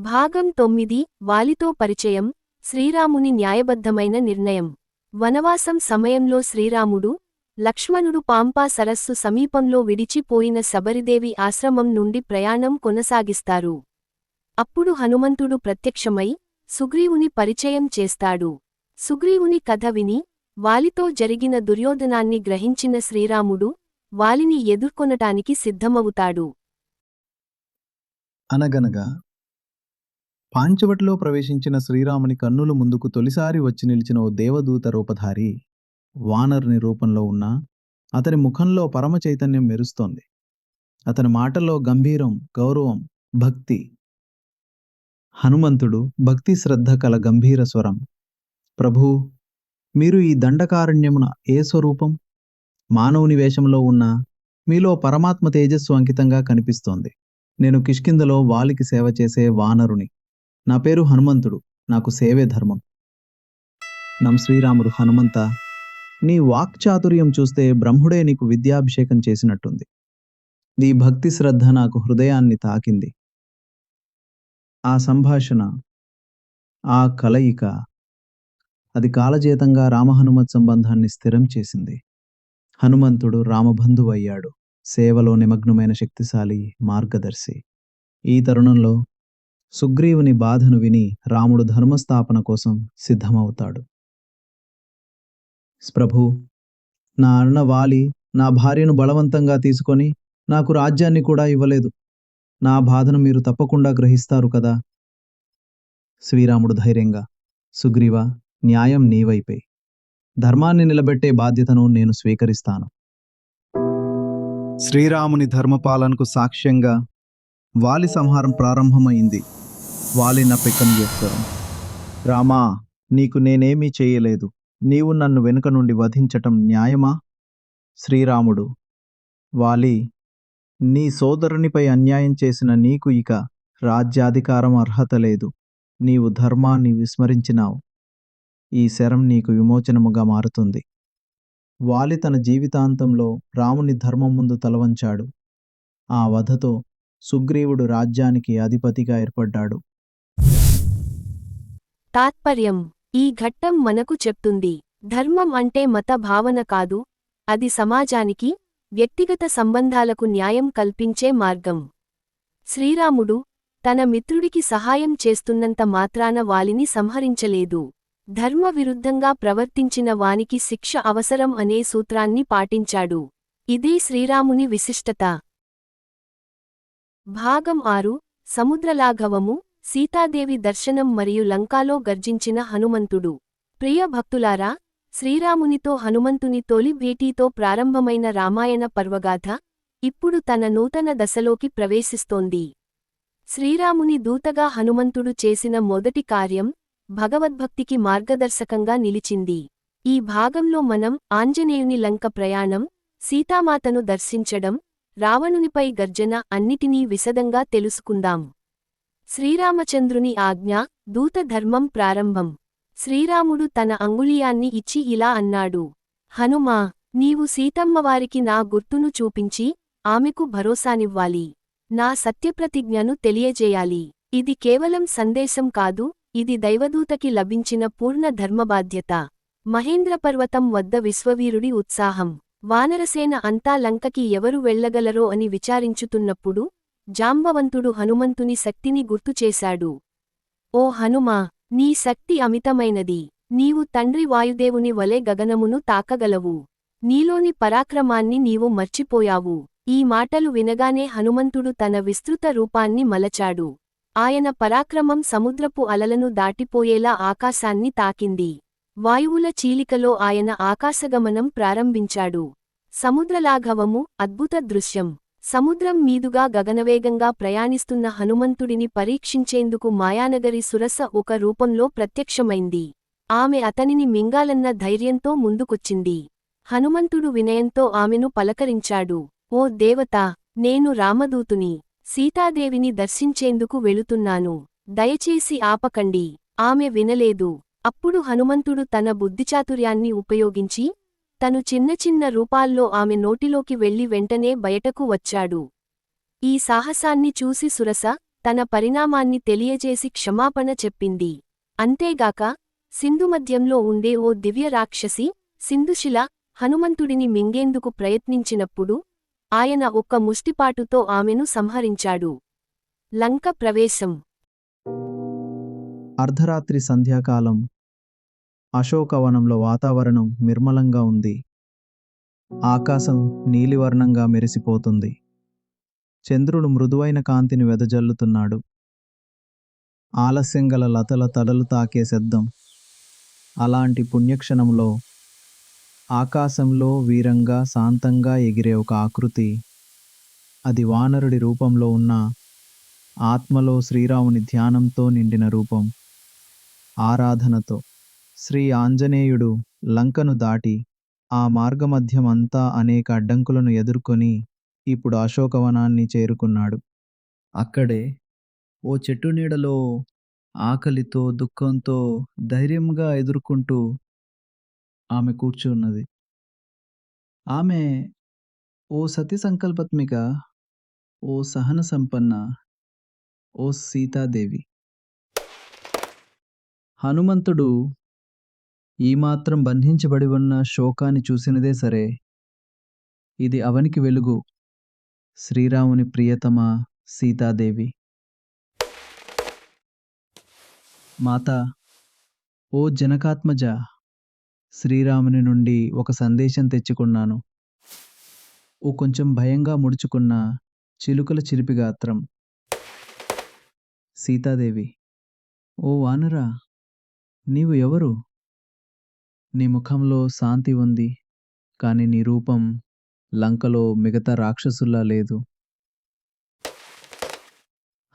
భాగం 9 వాలితో పరిచయం శ్రీరాముని న్యాయబద్ధమైన నిర్ణయం. వనవాసం సమయంలో శ్రీరాముడు, లక్ష్మణుడు పాంపా సరస్సు సమీపంలో విడిచిపోయిన శబరిదేవి ఆశ్రమం నుండి ప్రయాణం కొనసాగిస్తారు. అప్పుడు హనుమంతుడు ప్రత్యక్షమై సుగ్రీవుని పరిచయం చేస్తాడు. సుగ్రీవుని కథ విని వాలితో జరిగిన దుర్యోధనాన్ని గ్రహించిన శ్రీరాముడు వాలిని ఎదుర్కొనటానికి సిద్ధమవుతాడు. అనగనగా పాంచవటిలో ప్రవేశించిన శ్రీరాముని కన్నుల ముందుకు తొలిసారి వచ్చి నిలిచిన ఓ దేవదూత రూపధారి వానరుని రూపంలో ఉన్న అతని ముఖంలో పరమ చైతన్యం మెరుస్తోంది. అతని మాటల్లో గంభీరం, గౌరవం, భక్తి. హనుమంతుడు భక్తి శ్రద్ధ కల గంభీర స్వరం. ప్రభూ, మీరు ఈ దండకారణ్యమున ఏ స్వరూపం? మానవుని వేషంలో ఉన్న మీలో పరమాత్మ తేజస్సు అంకితంగా కనిపిస్తోంది. నేను కిష్కింధలో వాలికి సేవ చేసే వానరుని. నా పేరు హనుమంతుడు. నాకు సేవే ధర్మం. నమ్ శ్రీరాముడు. హనుమంత, నీ వాక్చాతుర్యం చూస్తే బ్రహ్ముడే నీకు విద్యాభిషేకం చేసినట్టుంది. నీ భక్తి శ్రద్ధ నాకు హృదయాన్ని తాకింది. ఆ సంభాషణ, ఆ కలయిక, అది కాలజేతంగా రామహనుమత్ సంబంధాన్ని స్థిరం చేసింది. హనుమంతుడు రామబంధువయ్యాడు. సేవలో నిమగ్నమైన శక్తిశాలి మార్గదర్శి. ఈ తరుణంలో సుగ్రీవుని బాధను విని రాముడు ధర్మస్థాపన కోసం సిద్ధమవుతాడు. ప్రభూ, నా అన్న వాలి నా భార్యను బలవంతంగా తీసుకొని నాకు రాజ్యాన్ని కూడా ఇవ్వలేదు. నా బాధను మీరు తప్పకుండా గ్రహిస్తారు కదా. శ్రీరాముడు ధైర్యంగా, సుగ్రీవా, న్యాయం నీ వైపే. ధర్మాన్ని నిలబెట్టే బాధ్యతను నేను స్వీకరిస్తాను. శ్రీరాముని ధర్మపాలనకు సాక్ష్యంగా వాలి సంహారం ప్రారంభమైంది. వాలి నప్పికం చేస్తారు. రామా, నీకు నేనేమీ చేయలేదు. నీవు నన్ను వెనుక నుండి వధించటం న్యాయమా? శ్రీరాముడు, వాలి, నీ సోదరునిపై అన్యాయం చేసిన నీకు ఇక రాజ్యాధికారం అర్హత లేదు. నీవు ధర్మాన్ని విస్మరించినావు. ఈ శరం నీకు విమోచనముగా మారుతుంది. వాలి తన జీవితాంతంలో రాముని ధర్మం ముందు తలవంచాడు. ఆ వధతో సుగ్రీవుడు రాజ్యానికి అధిపతిగా ఏర్పడ్డాడు. తాత్పర్యం: ఈ ఘట్టం మనకు చెప్తుంది, ధర్మం అంటే మత భావన కాదు, అది సమాజానికి, వ్యక్తిగత సంబంధాలకు న్యాయం కల్పించే మార్గం. శ్రీరాముడు తన మిత్రుడికి సహాయం చేస్తున్నంత మాత్రాన వాలిని సంహరించలేదు. ధర్మ విరుద్ధంగా ప్రవర్తించిన వానికి శిక్ష అవసరం అనే సూత్రాన్ని పాటించాడు. ఇదే శ్రీరాముని విశిష్టత. భాగం 6 సముద్రలాఘవము, సీతాదేవి దర్శనం మరియు లంకాలో గర్జించిన హనుమంతుడు. ప్రియ భక్తులారా, శ్రీరామునితో హనుమంతుని తొలి భేటీతో ప్రారంభమైన రామాయణ పర్వగాథ ఇప్పుడు తన నూతన దశలోకి ప్రవేశిస్తోంది. శ్రీరాముని దూతగా హనుమంతుడు చేసిన మొదటి కార్యం భగవద్భక్తికి మార్గదర్శకంగా నిలిచింది. ఈ భాగంలో మనం ఆంజనేయుని లంక ప్రయాణం, సీతామాతను దర్శించడం, రావణునిపై గర్జన అన్నిటినీ విశదంగా తెలుసుకుందాం. శ్రీరామచంద్రుని ఆజ్ఞ, దూత ధర్మం ప్రారంభం. శ్రీరాముడు తన అంగుళీయాన్ని ఇచ్చి ఇలా అన్నాడు: హనుమా, నీవు సీతమ్మవారికి నా గుర్తును చూపించి ఆమెకు భరోసానివ్వాలి. నా సత్యప్రతిజ్ఞను తెలియజేయాలి. ఇది కేవలం సందేశం కాదు, ఇది దైవదూతకి లభించిన పూర్ణ ధర్మబాధ్యత. మహేంద్రపర్వతం వద్ద విశ్వవీరుడి ఉత్సాహం. వానరసేన అంతా లంకకి ఎవరు వెళ్లగలరో అని విచారించుతున్నప్పుడు జాంబవంతుడు హనుమంతుని శక్తిని గుర్తుచేశాడు. ఓ హనుమా, నీ శక్తి అమితమైనది. నీవు తండ్రి వాయుదేవుని వలె గగనమును తాకగలవు. నీలోని పరాక్రమాన్ని నీవు మర్చిపోయావు. ఈ మాటలు వినగానే హనుమంతుడు తన విస్తృత రూపాన్ని మలచాడు. ఆయన పరాక్రమం సముద్రపు అలలను దాటిపోయేలా ఆకాశాన్ని తాకింది. వాయువుల చీలికలో ఆయన ఆకాశగమనం ప్రారంభించాడు. సముద్రలాఘవము, అద్భుత దృశ్యం. సముద్రం మీదుగా గగనవేగంగా ప్రయాణిస్తున్న హనుమంతుడిని పరీక్షించేందుకు మాయానగరి సురస ఒక రూపంలో ప్రత్యక్షమైంది. ఆమె అతనిని మింగాలన్న ధైర్యంతో ముందుకొచ్చింది. హనుమంతుడు వినయంతో ఆమెను పలకరించాడు. ఓ దేవతా, నేను రామదూతుని. సీతాదేవిని దర్శించేందుకు వెళుతున్నాను. దయచేసి ఆపకండి. ఆమె వినలేదు. అప్పుడు హనుమంతుడు తన బుద్ధిచాతుర్యాన్ని ఉపయోగించి తను చిన్న చిన్న రూపాల్లో ఆమె నోటిలోకి వెళ్లి వెంటనే బయటకు వచ్చాడు. ఈ సాహసాన్ని చూసి సురస, తన పరిణామాన్ని తెలియజేసి క్షమాపణ చెప్పింది. అంతేగాక సింధుమధ్యంలో ఉండే ఓ దివ్య రాక్షసి సింధుశిల హనుమంతుడిని మింగేందుకు ప్రయత్నించినప్పుడు ఆయన ఒక్క ముష్టిపాటుతో ఆమెను సంహరించాడు. లంక ప్రవేశం. అర్ధరాత్రి సంధ్యాకాలం. అశోకవనంలో వాతావరణం నిర్మలంగా ఉంది. ఆకాశం నీలివర్ణంగా మెరిసిపోతుంది. చంద్రుడు మృదువైన కాంతిని వెదజల్లుతున్నాడు. ఆలస్యంగల లతల తడలు తాకే శబ్దం. అలాంటి పుణ్యక్షణంలో ఆకాశంలో వీరంగా శాంతంగా ఎగిరే ఒక ఆకృతి. అది వానరుడి రూపంలో ఉన్న ఆత్మలో శ్రీరాముని ధ్యానంతో నిండిన రూపం. ఆరాధనతో శ్రీ ఆంజనేయుడు లంకను దాటి ఆ మార్గమధ్యమంతా అనేక అడ్డంకులను ఎదుర్కొని ఇప్పుడు అశోకవనాన్ని చేరుకున్నాడు. అక్కడే ఓ చెట్టు నీడలో ఆకలితో దుఃఖంతో ధైర్యంగా ఎదుర్కొంటూ ఆమె కూర్చున్నది. ఆమె ఓ సతి సంకల్పత్మిక, ఓ సహన సంపన్న, ఓ సీతాదేవి. హనుమంతుడు ఈ మాత్రం బంధించబడి ఉన్న శోకాన్ని చూసినదే సరే, ఇది అవనికి వెలుగు, శ్రీరాముని ప్రియతమ సీతాదేవి. మాత, ఓ జనకాత్మజ, శ్రీరాముని నుండి ఒక సందేశం తెచ్చుకున్నాను. ఓ కొంచెం భయంగా ముడుచుకున్న చిలుకల చిలిపిగాత్రం. సీతాదేవి: ఓ వానరా, నీవు ఎవరు? నీ ముఖంలో శాంతి ఉంది, కాని నీ రూపం లంకలో మిగతా రాక్షసుల్లా లేదు.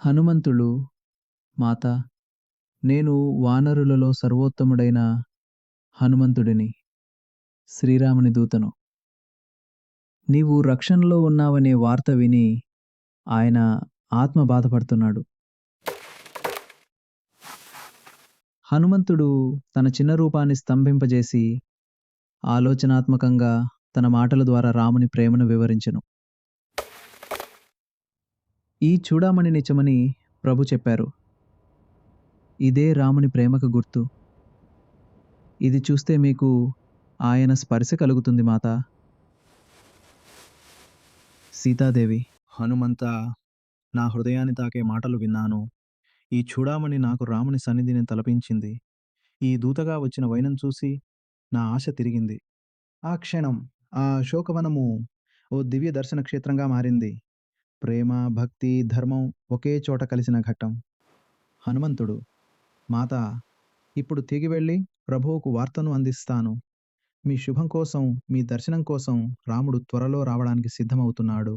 హనుమంతుడు: మాత, నేను వానరులలో సర్వోత్తముడైన హనుమంతుడిని, శ్రీరాముని దూతను. నీవు రక్షణలో ఉన్నావనే వార్త విని ఆయన ఆత్మ బాధపడుతున్నాడు. హనుమంతుడు తన చిన్న రూపాన్ని స్తంభింపజేసి ఆలోచనాత్మకంగా తన మాటల ద్వారా రాముని ప్రేమను వివరించెను. ఈ చూడామణి నిజమని ప్రభు చెప్పారు. ఇదే రాముని ప్రేమకు గుర్తు. ఇది చూస్తే మీకు ఆయన స్పర్శ కలుగుతుంది మాత. సీతాదేవి: హనుమంత, నా హృదయాన్ని తాకే మాటలు విన్నాను. ఈ చూడామణి నాకు రాముని సన్నిధిని తలపించింది. ఈ దూతగా వచ్చిన వైనం చూసి నా ఆశ తిరిగింది. ఆ క్షణం ఆ అశోకవనము ఓ దివ్య దర్శన క్షేత్రంగా మారింది. ప్రేమ, భక్తి, ధర్మం ఒకే చోట కలిసిన ఘట్టం. హనుమంతుడు: మాత, ఇప్పుడు తిరిగి వెళ్ళి ప్రభువుకు వార్తను అందిస్తాను. మీ శుభం కోసం, మీ దర్శనం కోసం రాముడు త్వరలో రావడానికి సిద్ధమవుతున్నాడు.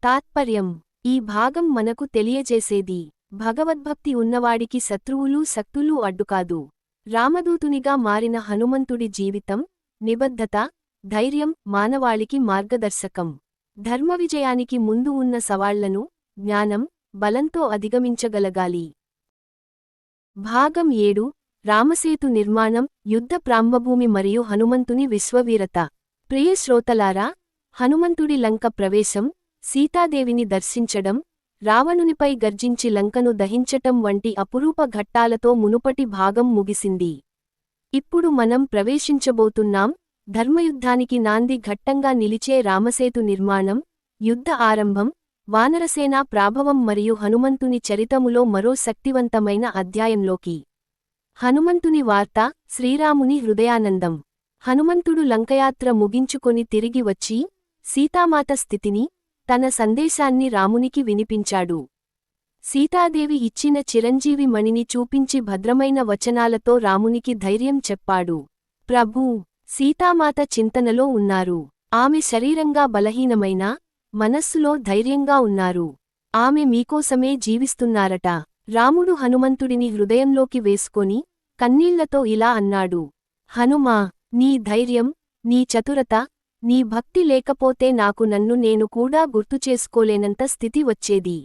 తాత్పర్యం: ఈ భాగం మనకు తెలియజేసేది, భగవద్భక్తి ఉన్నవాడికి శత్రువులు శక్తులు అడ్డుకాదు. రామదూతునిగా మారిన హనుమంతుడి జీవితం, నిబద్ధత, ధైర్యం మానవాళికి మార్గదర్శకం. ధర్మ విజయానికి ముందు ఉన్న సవాళ్లను జ్ఞానం, బలంతో అధిగమించగలగాలి. భాగం 7: రామసేతు నిర్మాణం, యుద్ధ ప్రాంభభూమి మరియు హనుమంతుని విశ్వవీరత. ప్రియ శ్రోతలారా, హనుమంతుడి లంక ప్రవేశం, సీతాదేవిని దర్శించడం, రావణునిపై గర్జించి లంకను దహించటం వంటి అపురూప ఘట్టాలతో మునుపటి భాగం ముగిసింది. ఇప్పుడు మనం ప్రవేశించబోతున్నాం ధర్మయుద్ధానికి నాంది ఘట్టంగా నిలిచే రామసేతు నిర్మాణం, యుద్ధ ఆరంభం, వానరసేనా ప్రాభవం మరియు హనుమంతుని చరితములో మరో శక్తివంతమైన అధ్యాయంలోకి. హనుమంతుని వార్త, శ్రీరాముని హృదయానందం. హనుమంతుడు లంకయాత్ర ముగించుకొని తిరిగి వచ్చి సీతామాత స్థితిని, తన సందేశాన్ని రామునికి వినిపించాడు. సీతాదేవి ఇచ్చిన చిరంజీవి మణిని చూపించి భద్రమైన వచనాలతో రామునికి ధైర్యం చెప్పాడు. ప్రభూ, సీతామాత చింతనలో ఉన్నారు. ఆమె శరీరంగా బలహీనమైనా మనస్సులో ధైర్యంగా ఉన్నారు. ఆమె మీకోసమే జీవిస్తున్నారట. రాముడు హనుమంతుడిని హృదయంలోకి వేసుకొని కన్నీళ్లతో ఇలా అన్నాడు: హనుమా, నీ ధైర్యం, నీ చతురత, నీ భక్తి లేకపోతే నాకు నన్ను నేను కూడా గుర్తుచేసుకోలేనంత స్థితి వచ్చేది.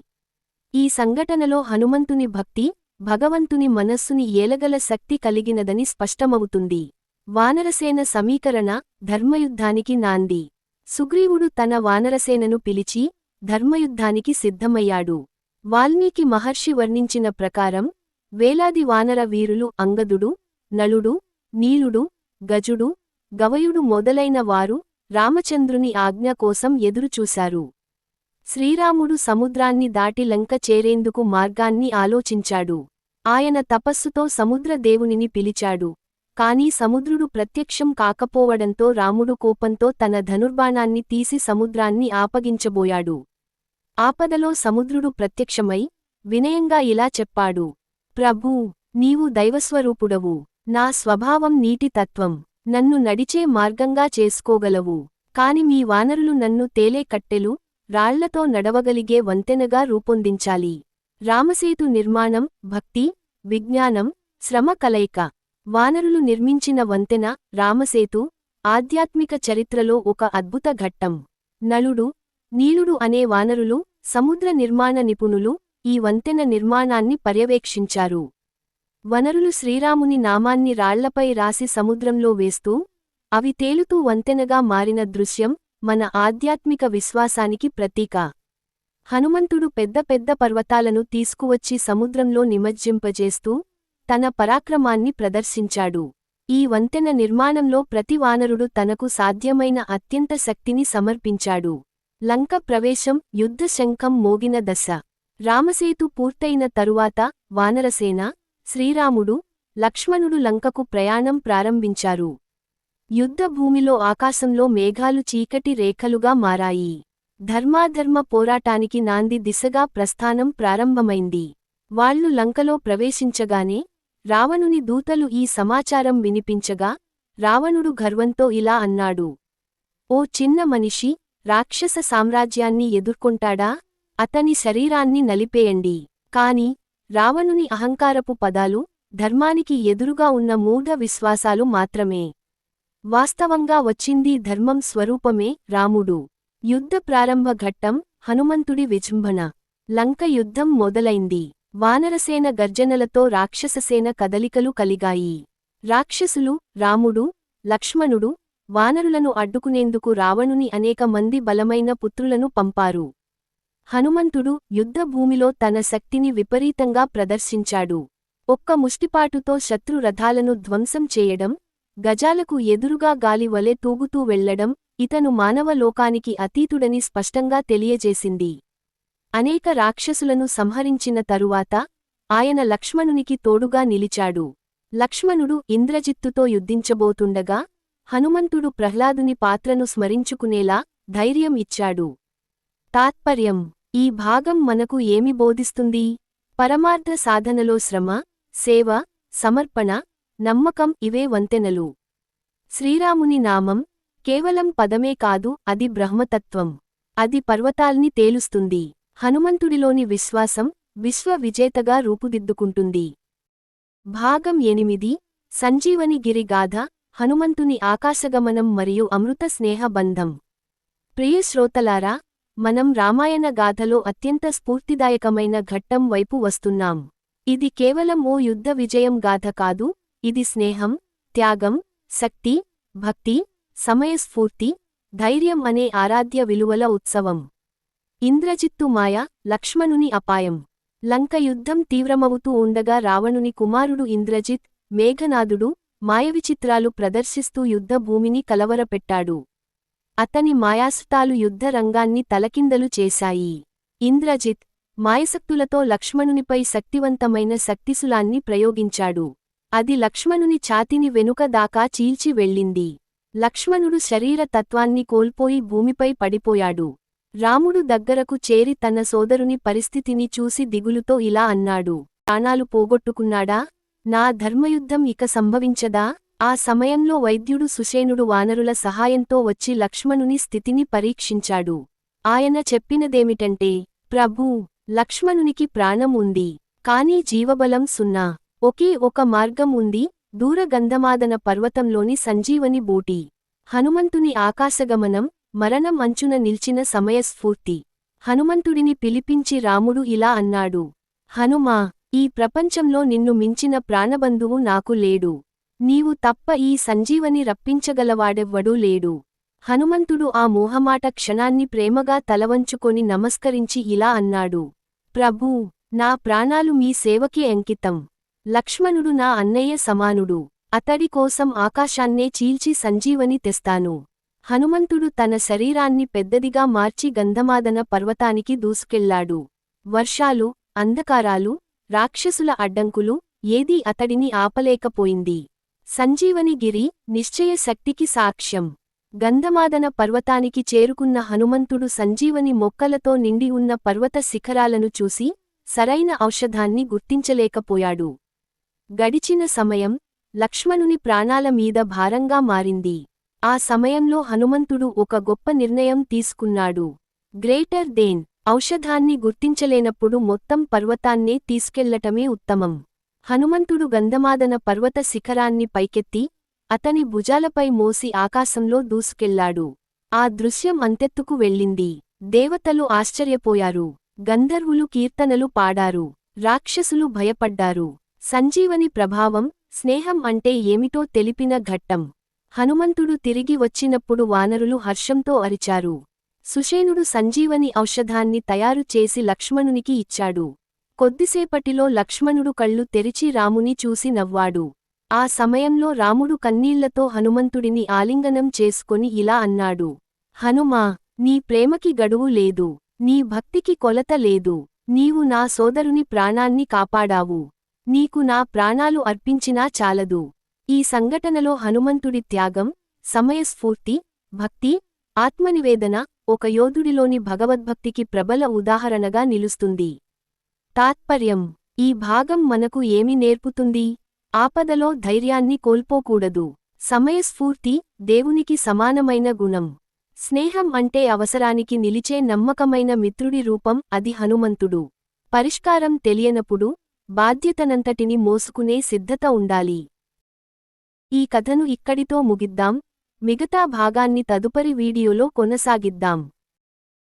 ఈ సంఘటనలో హనుమంతుని భక్తి, భగవంతుని మనస్సుని ఏలగల శక్తి కలిగినదని స్పష్టమవుతుంది. వానరసేన సమీకరణ, ధర్మయుద్ధానికి నాంది. సుగ్రీవుడు తన వానరసేనను పిలిచి ధర్మయుద్ధానికి సిద్ధమయ్యాడు. వాల్మీకి మహర్షి వర్ణించిన ప్రకారం వేలాది వానర వీరులు అంగదుడు, నలుడు, నీలుడు, గజుడు, గవయుడు మొదలైన వారు రామచంద్రుని ఆజ్ఞ కోసం ఎదురుచూశారు. శ్రీరాముడు సముద్రాన్ని దాటి లంక చేరేందుకు మార్గాన్ని ఆలోచించాడు. ఆయన తపస్సుతో సముద్ర దేవునిని పిలిచాడు. కాని సముద్రుడు ప్రత్యక్షం కాకపోవడంతో రాముడు కోపంతో తన ధనుర్బాణాన్ని తీసి సముద్రాన్ని ఆపగించబోయాడు. ఆపదలో సముద్రుడు ప్రత్యక్షమై వినయంగా ఇలా చెప్పాడు: ప్రభూ, నీవు దైవస్వరూపుడవు. నా స్వభావం నీటి తత్వం. నన్ను నడిచే మార్గంగా చేసుకోగలవు. కాని మీ వానరులు నన్ను తేలే కట్టెలు, రాళ్లతో నడవగలిగే వంతెనగా రూపొందించాలి. రామసేతు నిర్మాణం భక్తి, విజ్ఞానం, శ్రమ కలయిక. వానరులు నిర్మించిన వంతెన రామసేతు ఆధ్యాత్మిక చరిత్రలో ఒక అద్భుత ఘట్టం. నలుడు, నీలుడు అనే వానరులు సముద్ర నిర్మాణ నిపుణులు ఈ వంతెన నిర్మాణాన్ని పర్యవేక్షించారు. వనరులు శ్రీరాముని నామాన్ని రాళ్లపై రాసి సముద్రంలో వేస్తూ అవి తేలుతూ వంతెనగా మారిన దృశ్యం మన ఆధ్యాత్మిక విశ్వాసానికి ప్రతీక. హనుమంతుడు పెద్ద పెద్ద పర్వతాలను తీసుకువచ్చి సముద్రంలో నిమజ్జింపజేస్తూ తన పరాక్రమాన్ని ప్రదర్శించాడు. ఈ వంతెన నిర్మాణంలో ప్రతి వానరుడు తనకు సాధ్యమైన అత్యంత శక్తిని సమర్పించాడు. లంక ప్రవేశం యుద్ధ శంఖం మోగిన దశ. రామసేతు పూర్తయిన తరువాత వానరసేన, శ్రీరాముడు, లక్ష్మణుడు లంకకు ప్రయాణం ప్రారంభించారు. యుద్ధ భూమిలో ఆకాశంలో మేఘాలు చీకటి రేఖలుగా మారాయి. ధర్మాధర్మ పోరాటానికి నాంది దిశగా ప్రస్థానం ప్రారంభమైంది. వాళ్లు లంకలో ప్రవేశించగానే రావణుని దూతలు ఈ సమాచారం వినిపించగా రావణుడు గర్వంతో ఇలా అన్నాడు: ఓ చిన్న మనిషి, రాక్షస సామ్రాజ్యాన్ని ఎదుర్కొంటాడా? అతని శరీరాన్ని నలిపేయండి. కాని రావణుని అహంకారపు పదాలు ధర్మానికి ఎదురుగా ఉన్న మూఢ విశ్వాసాలు మాత్రమే. వాస్తవంగా వచ్చింది ధర్మం స్వరూపమే రాముడు. యుద్ధ ప్రారంభ ఘట్టం హనుమంతుడి విజృంభణ. లంక యుద్ధం మొదలైంది. వానరసేన గర్జనలతో రాక్షససేన కదలికలు కలిగాయి. రాక్షసులు రాముడు, లక్ష్మణుడు, వానరులను అడ్డుకునేందుకు రావణుని అనేక మంది బలమైన పుత్రులను పంపారు. హనుమంతుడు యుద్ధభూమిలో తన శక్తిని విపరీతంగా ప్రదర్శించాడు. ఒక్క ముష్టిపాటుతో శత్రు రథాలను ధ్వంసం చేయడం, గజాలకు ఎదురుగా గాలి వలె తూగుతూ వెళ్లడం ఇతను మానవ లోకానికి అతీతుడని స్పష్టంగా తెలియజేసింది. అనేక రాక్షసులను సంహరించిన తరువాత ఆయన లక్ష్మణునికి తోడుగా నిలిచాడు. లక్ష్మణుడు ఇంద్రజిత్తుతో యుద్ధించబోతుండగా హనుమంతుడు ప్రహ్లాదుని పాత్రను స్మరించుకునేలా ధైర్యం ఇచ్చాడు. తాత్పర్యం: ఈ భాగం మనకు ఏమి బోధిస్తుంది? పరమార్థ సాధనలో శ్రమ, సేవ, సమర్పణ, నమ్మకం ఇవే వంతెనలు. శ్రీరాముని నామం కేవలం పదమే కాదు, అది బ్రహ్మతత్వం. అది పర్వతాల్ని తేలుస్తుంది. హనుమంతుడిలోని విశ్వాసం విశ్వ విజేతగా రూపుదిద్దుకుంటుంది. భాగం 8 సంజీవని గిరి గాథ హనుమంతుని ఆకాశగమనం మరియు అమృత స్నేహ బంధం. ప్రియ శ్రోతలారా, మనం రామాయణ గాథలో అత్యంత స్ఫూర్తిదాయకమైన ఘట్టం వైపు వస్తున్నాం. ఇది కేవలం ఓ యుద్ధ విజయం గాథ కాదు, ఇది స్నేహం, త్యాగం, శక్తి, భక్తి, సమయస్ఫూర్తి, ధైర్యం అనే ఆరాధ్య విలువల ఉత్సవం. ఇంద్రజిత్తు మాయ, లక్ష్మణుని అపాయం. లంక యుద్ధం తీవ్రమవుతూ ఉండగా రావణుని కుమారుడు ఇంద్రజిత్, మేఘనాదుడు మాయవిచిత్రాలు ప్రదర్శిస్తూ యుద్ధ భూమిని కలవరపెట్టాడు. అతని మాయాస్త్రాలు యుద్ధ రంగాన్ని తలకిందలు చేశాయి. ఇంద్రజిత్ మాయశక్తులతో లక్ష్మణునిపై శక్తివంతమైన శక్తిశూలాన్ని ప్రయోగించాడు. అది లక్ష్మణుని ఛాతిని వెనుక దాకా చీల్చి వెళ్ళింది. లక్ష్మణుడు శరీర తత్వాన్ని కోల్పోయి భూమిపై పడిపోయాడు. రాముడు దగ్గరకు చేరి తన సోదరుని పరిస్థితిని చూసి దిగులుతో ఇలా అన్నాడు: ప్రాణాలు పోగొట్టుకున్నాడా? నా ధర్మయుద్ధం ఇక సంభవించదా? ఆ సమయంలో వైద్యుడు సుషేణుడు వానరుల సహాయంతో వచ్చి లక్ష్మణుని స్థితిని పరీక్షించాడు. ఆయన చెప్పినదేమిటంటే, ప్రభూ, లక్ష్మణునికి ప్రాణం ఉంది, కానీ జీవబలం 0. ఒకే ఒక మార్గం ఉంది, దూర గంధమాదన పర్వతంలోని సంజీవని బూటి. హనుమంతుని ఆకాశగమనం మరణం అంచున నిల్చిన సమయస్ఫూర్తి. హనుమంతుడిని పిలిపించి రాముడు ఇలా అన్నాడు: హనుమా, ఈ ప్రపంచంలో నిన్ను మించిన ప్రాణబంధువు నాకు లేడు. నీవు తప్ప ఈ సంజీవని రప్పించగలవాడెవ్వడూ లేడు. హనుమంతుడు ఆ మోహమాట క్షణాన్ని ప్రేమగా తలవంచుకొని నమస్కరించి ఇలా అన్నాడు: ప్రభూ, నా ప్రాణాలు మీ సేవకి అంకితం. లక్ష్మణుడు నా అన్నయ్య సమానుడు. అతడి కోసం ఆకాశాన్నే చీల్చి సంజీవని తెస్తాను. హనుమంతుడు తన శరీరాన్ని పెద్దదిగా మార్చి గంధమాదన పర్వతానికి దూసుకెళ్లాడు. వర్షాలు, అంధకారాలు, రాక్షసుల అడ్డంకులు ఏదీ అతడిని ఆపలేకపోయింది. సంజీవని గిరి నిశ్చయ శక్తికి సాక్ష్యం. గంధమాదన పర్వతానికి చేరుకున్న హనుమంతుడు సంజీవని మొక్కలతో నిండి ఉన్న పర్వత శిఖరాలను చూసి సరైన ఔషధాన్ని గుర్తించలేకపోయాడు. గడిచిన సమయం లక్ష్మణుని ప్రాణాల మీద భారంగా మారింది. ఆ సమయంలో హనుమంతుడు ఒక గొప్ప నిర్ణయం తీసుకున్నాడు. గ్రేటర్ దేన్ ఔషధాన్ని గుర్తించలేనప్పుడు మొత్తం పర్వతాన్నే తీసుకెళ్లటమే ఉత్తమం. హనుమంతుడు గంధమాదన పర్వత శిఖరాన్ని పైకెత్తి అతని భుజాలపై మోసి ఆకాశంలో దూసుకెళ్లాడు. ఆ దృశ్యం అంతెత్తుకు వెళ్ళింది. దేవతలు ఆశ్చర్యపోయారు. గంధర్వులు కీర్తనలు పాడారు. రాక్షసులు భయపడ్డారు. సంజీవని ప్రభావం, స్నేహం అంటే ఏమిటో తెలిపిన ఘట్టం. హనుమంతుడు తిరిగి వచ్చినప్పుడు వానరులు హర్షంతో అరిచారు. సుషేణుడు సంజీవని ఔషధాన్ని తయారు చేసి లక్ష్మణునికి ఇచ్చాడు. కొద్దిసేపటిలో లక్ష్మణుడు కళ్ళు తెరిచి రాముని చూసి నవ్వాడు. ఆ సమయంలో రాముడు కన్నీళ్లతో హనుమంతుడిని ఆలింగనం చేసుకొని ఇలా అన్నాడు: హనుమా, నీ ప్రేమకి గడువు లేదు. నీ భక్తికి కొలత లేదు. నీవు నా సోదరుని ప్రాణాన్ని కాపాడావు. నీకు నా ప్రాణాలు అర్పించినా చాలదు. ఈ సంఘటనలో హనుమంతుడి త్యాగం, సమయస్ఫూర్తి, భక్తి, ఆత్మనివేదన ఒక యోధుడిలోని భగవద్భక్తికి ప్రబల ఉదాహరణగా నిలుస్తుంది. తాత్పర్యం: ఈ భాగం మనకు ఏమి నేర్పుతుంది? ఆపదలో ధైర్యాన్ని కోల్పోకూడదు. సమయస్ఫూర్తి దేవునికి సమానమైన గుణం. స్నేహం అంటే అవసరానికి నిలిచే నమ్మకమైన మిత్రుడి రూపం. అది హనుమంతుడు. పరిష్కారం తెలియనప్పుడు బాధ్యతనంతటిని మోసుకునే సిద్ధత ఉండాలి. ఈ కథను ఇక్కడితో ముగిద్దాం. మిగతా భాగాన్ని తదుపరి వీడియోలో కొనసాగిద్దాం.